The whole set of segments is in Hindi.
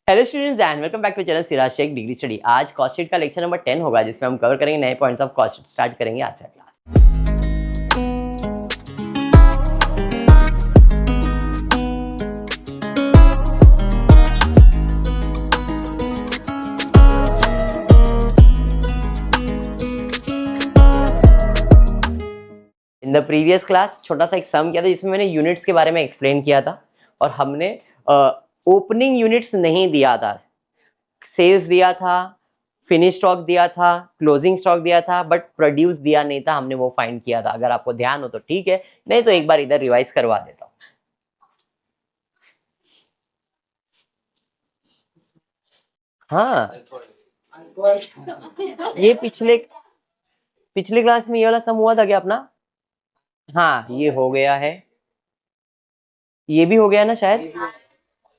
Hello students and welcome back to channel Siraj Shaikh degree study. आज कॉस्ट शीट का लेक्चर नंबर 10 होगा जिसमें हम कवर करेंगे नए points of cost sheet. Start करेंगे आज का class. In the previous class छोटा सा एक सम किया था जिसमें मैंने यूनिट्स के बारे में एक्सप्लेन किया था और हमने ओपनिंग यूनिट्स नहीं दिया था, सेल्स दिया था, फिनिश स्टॉक दिया था, क्लोजिंग स्टॉक दिया था, बट प्रोड्यूस दिया नहीं था। हमने वो फाइंड किया था। अगर आपको ध्यान हो तो ठीक है, नहीं तो एक बार इधर रिवाइज करवा देता हूँ। हाँ, ये पिछले क्लास में ये वाला सम हुआ था क्या अपना? हाँ, ये हो गया है, ये भी हो गया ना शायद।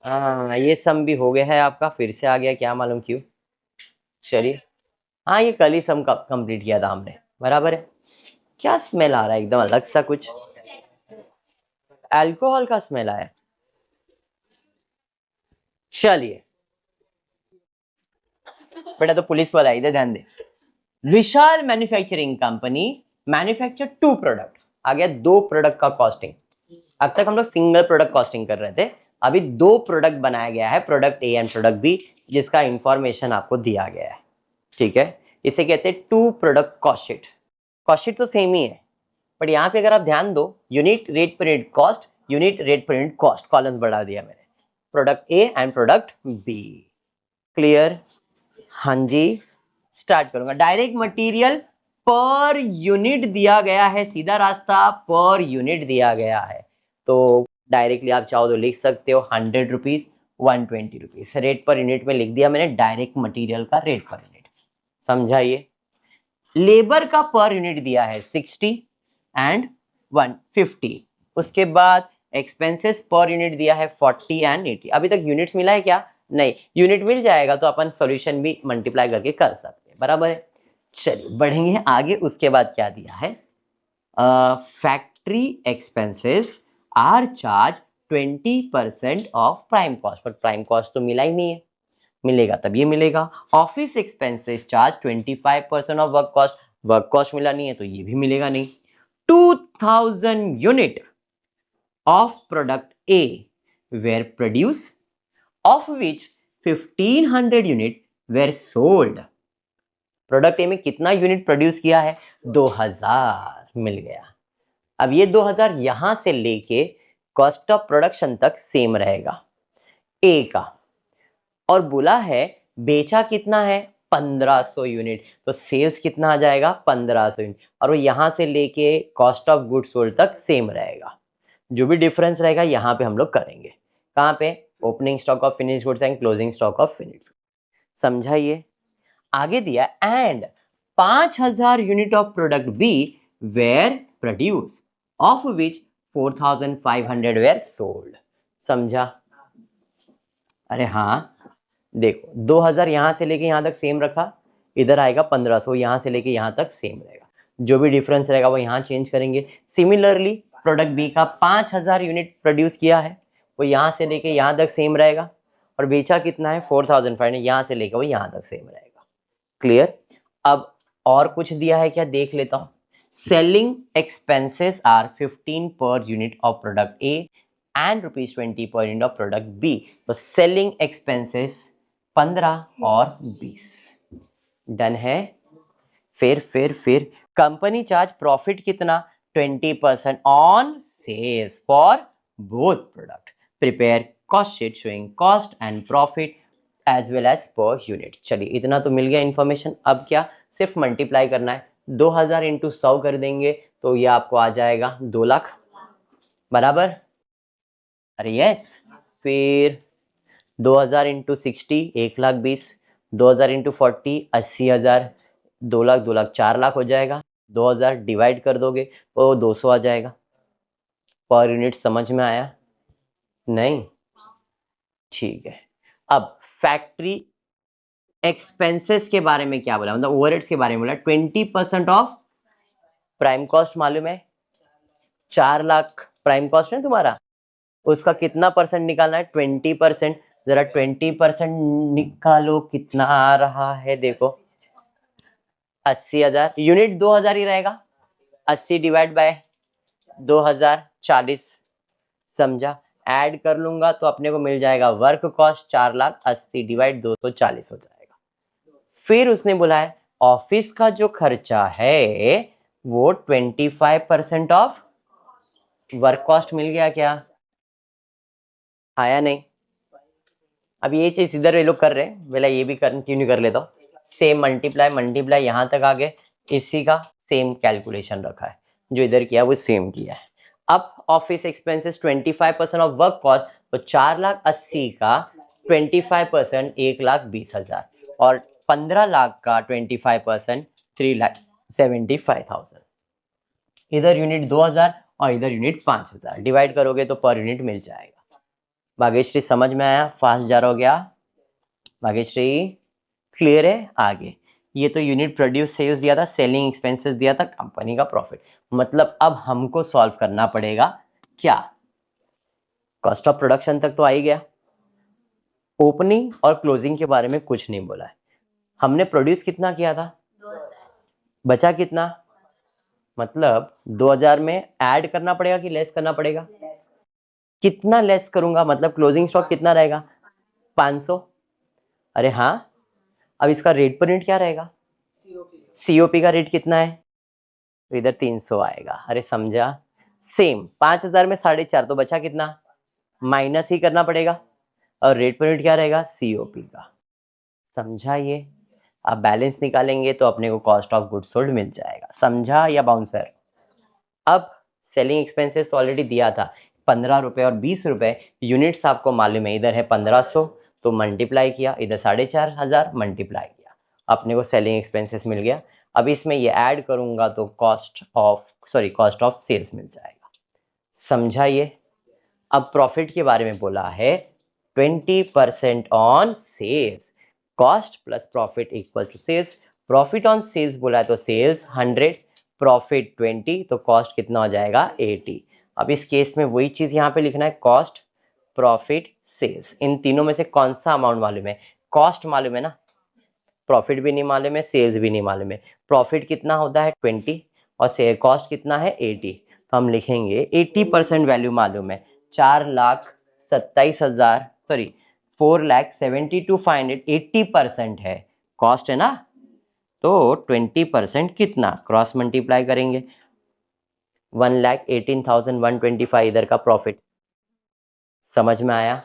हाँ, ये सम भी हो गया है आपका, फिर से आ गया, क्या मालूम क्यों। चलिए, हाँ ये कल ही सम कंप्लीट किया था हमने, बराबर है। क्या स्मेल आ रहा है, एकदम अलग सा कुछ, अल्कोहल का स्मेल आया। चलिए, बेटा तो पुलिस वाला, इधर ध्यान दे। विशाल मैन्युफैक्चरिंग कंपनी मैन्युफैक्चर 2 प्रोडक्ट। आ गया 2 प्रोडक्ट का कॉस्टिंग। अब तक हम लोग सिंगल प्रोडक्ट कॉस्टिंग कर रहे थे, अभी 2 प्रोडक्ट बनाया गया है, product A and product B, जिसका इंफॉर्मेशन आपको दिया गया है। ठीक है, इसे कहते हैं 2 product cost sheet. Cost sheet तो सेम ही है, बट यहाँ पे अगर आप ध्यान दो, unit rate per unit cost, unit rate per unit cost, columns बढ़ा दिया मैंने, product A and product B. Clear? हाँ जी, स्टार्ट करूंगा। डायरेक्ट मटेरियल पर यूनिट दिया गया है, सीधा रास्ता, पर यूनिट दिया गया है, तो डायरेक्टली आप चाहो तो लिख सकते हो 100 rupees, 120 rupees. Rate per unit में लिख दिया मैंने, डायरेक्ट मटेरियल का रेट पर यूनिट। समझाइए। लेबर का पर यूनिट दिया है 60 एंड 150। उसके बाद एक्सपेंसेस पर यूनिट दिया है 40 एंड 80। अभी तक यूनिट्स मिला है क्या? नहीं। यूनिट मिल जाएगा तो अपन सॉल्यूशन भी मल्टीप्लाई करके कर सकते हैं, बराबर है। चलिए बढ़ेंगे आगे। उसके बाद क्या दिया है? Factory expenses are charge 20% of prime cost, पर प्राइम कॉस्ट तो मिला ही नहीं है, मिलेगा तब ये मिलेगा। Office expenses charge 25% of work cost, work cost मिला नहीं है तो ये भी मिलेगा नहीं। 2000 unit of product A were produce, of which 1500 unit were sold. Product A में कितना यूनिट प्रोड्यूस किया है? 2000 मिल गया। अब ये 2000 यहां से लेके कॉस्ट ऑफ प्रोडक्शन तक सेम रहेगा ए का, और बोला है बेचा कितना है? 1500 यूनिट, तो सेल्स कितना आ जाएगा? 1500 यूनिट, और वो यहां से लेके कॉस्ट ऑफ गुड्स सोल्ड तक सेम रहेगा। जो भी डिफरेंस रहेगा यहाँ पे हम लोग करेंगे। कहाँ पे? Opening stock of finish goods and closing stock of finish goods. समझाइए। आगे दिया and 5000 unit of product B were produce, of which 4500 were sold. समझा? अरे हाँ, देखो 2000 यहां से लेके यहां तक सेम रखा, इधर आएगा 1500, यहां से लेके यहां तक सेम रहेगा। जो भी डिफरेंस रहेगा वो यहां चेंज करेंगे। सिमिलरली प्रोडक्ट बी का 5000 यूनिट प्रोड्यूस किया है, वो यहां से लेके यहां तक सेम रहेगा, और बेचा कितना है? 4500, यहां से लेके वो यहां तक सेम रहेगा। क्लियर? अब और कुछ दिया है क्या, देख लेता हूं। Selling expenses are 15 per unit of product A and ₹20 per unit of product B. तो सेलिंग एक्सपेंसेस 15 और 20 डन है। फिर कंपनी चार्ज प्रॉफिट कितना? 20% on sales for both product. Prepare cost sheet showing cost and profit as well as per unit. चलिए इतना तो मिल गया इन्फॉर्मेशन। अब क्या? सिर्फ मल्टीप्लाई करना है। 2000 इंटू 100 कर देंगे तो ये आपको आ जाएगा 2 लाख, बराबर? अरे यस। फिर 2000 इंटू 60 1,20,000, 2000 इंटू 40 80,000, 2 लाख 2 लाख 4 लाख हो जाएगा। 2000 डिवाइड कर दोगे तो 200 आ जाएगा। पर यूनिट समझ में आया? नहीं? ठीक है। अब फैक्ट्री एक्सपेंसेस के बारे में क्या बोला, मतलब ओवरहेड्स के बारे में बोला। 20% ऑफ प्राइम कॉस्ट मालूम है, 4 लाख प्राइम कॉस्ट है तुम्हारा, उसका कितना परसेंट निकालना है? 20%। जरा 20% निकालो, कितना आ रहा है देखो, 80,000। यूनिट 2000 ही रहेगा, 80 डिवाइड बाय 2000 40। समझा? ऐड कर लूंगा तो अपने को मिल जाएगा वर्क कॉस्ट 4,80,000 डिवाइड 240 हो जाएगा। फिर उसने बोला है ऑफिस का जो खर्चा है वो 25% ऑफ वर्क कॉस्ट मिल गया क्या? आया नहीं? अब ये चीज इधर ये लोग कर रहे हैं, बोला ये भी कंटिन्यू कर लेता हूँ। सेम मल्टीप्लाई मल्टीप्लाई यहां तक आ गए, इसी का सेम कैलकुलेशन रखा है, जो इधर किया वो सेम किया है। अब office expenses 25% of work cost, तो 4,80,000 का 25% 1,20,000 और 15 लाख का 25% 3,75,000। इधर यूनिट 2000 और इधर यूनिट 5,000 डिवाइड करोगे तो पर यूनिट मिल जाएगा। भाग्यश्री समझ में आया? फास्ट जा रहा हो गया भाग्यश्री? क्लियर है? आगे ये तो यूनिट प्रोड्यूस सेल्स दिया था, सेलिंग एक्सपेंसेस दिया था, कंपनी का प्रॉफिट। मतलब अब हमको सॉल्व करना पड़ेगा क्या? कॉस्ट ऑफ प्रोडक्शन तक तो आ ही गया, ओपनिंग और क्लोजिंग के बारे में कुछ नहीं बोला है। हमने प्रोड्यूस कितना किया था? 2000। बचा कितना? मतलब 2000 में ऐड करना पड़ेगा कि लेस करना पड़ेगा? कितना लेस करूंगा? मतलब क्लोजिंग स्टॉक कितना रहेगा? 500। अरे हाँ, अब इसका रेट पर यूनिट क्या रहेगा? सीओपी का रेट कितना है? तो इधर 300 आएगा। अरे समझा? सेम 5000 में 4.5, तो बचा कितना? माइनस ही करना पड़ेगा। और रेट पर यूनिट क्या रहेगा? सीओपी का। समझा ये? अब बैलेंस निकालेंगे तो अपने को कॉस्ट ऑफ गुड्स सोल्ड मिल जाएगा। समझा या बाउंसर? अब सेलिंग एक्सपेंसेस ऑलरेडी दिया था 15 रुपए और 20 रुपए, यूनिट्स आपको मालूम है, इधर है 1500 तो मल्टीप्लाई किया, इधर 4,500 मल्टीप्लाई किया, अपने को सेलिंग एक्सपेंसेस मिल गया। अब इसमें ये ऐड करूंगा तो कॉस्ट ऑफ सेल्स मिल जाएगा। समझा ये? अब प्रॉफिट के बारे में बोला है 20% on sales, cost plus profit equal to sales. Profit on sales बोला है तो सेल्स 100, प्रॉफिट 20, तो कॉस्ट कितना हो जाएगा? 80। अब इस केस में वही चीज यहाँ पे लिखना है, कॉस्ट प्रॉफिट सेल्स। इन तीनों में से कौन सा अमाउंट मालूम है? कॉस्ट मालूम है ना, प्रॉफिट भी नहीं मालूम है, सेल्स भी नहीं मालूम है। प्रॉफिट कितना होता है? 20 और कॉस्ट कितना है? 80। तो हम लिखेंगे 80% वैल्यू मालूम है, 4,27,000 सॉरी 4,72,500 80% है, कॉस्ट है ना, तो 20% कितना? क्रॉस मल्टीप्लाई करेंगे, 1,18,125 इधर का प्रॉफिट। समझ में आया?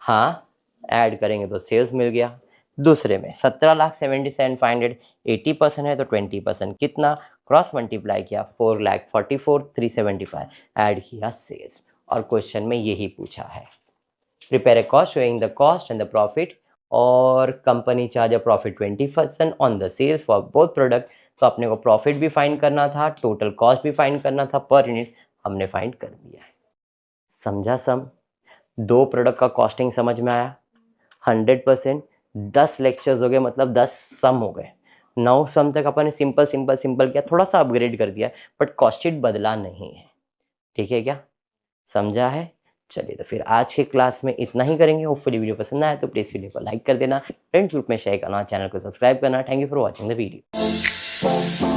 हाँ, ऐड करेंगे तो सेल्स मिल गया। दूसरे में 17,77,500 80% है तो 20% कितना? क्रॉस मल्टीप्लाई किया, 4,44,375 ऐड किया सेल्स, और क्वेश्चन में यही पूछा है। Prepare a cost showing the cost and the profit, और company charge a profit 20% on the sales for both product. तो अपने को प्रॉफिट भी फाइंड करना था, टोटल कॉस्ट भी फाइंड करना था, पर यूनिट हमने फाइंड कर दिया है। समझा सम? दो प्रोडक्ट का कॉस्टिंग समझ में आया? 100%। 10 लेक्चर्स हो गए, मतलब 10 सम हो गए। 9 सम तक अपन ने सिंपल सिंपल सिंपल किया, थोड़ा सा अपग्रेड कर दिया, बट कॉस्ट शीट बदला नहीं है। ठीक है क्या? समझा है? चलिए, तो फिर आज के क्लास में इतना ही करेंगे। होपफुली वीडियो पसंद आया तो प्लीज़ वीडियो को लाइक कर देना, फ्रेंड्स ग्रुप में शेयर करना, चैनल को सब्सक्राइब करना। Thank you for watching the video.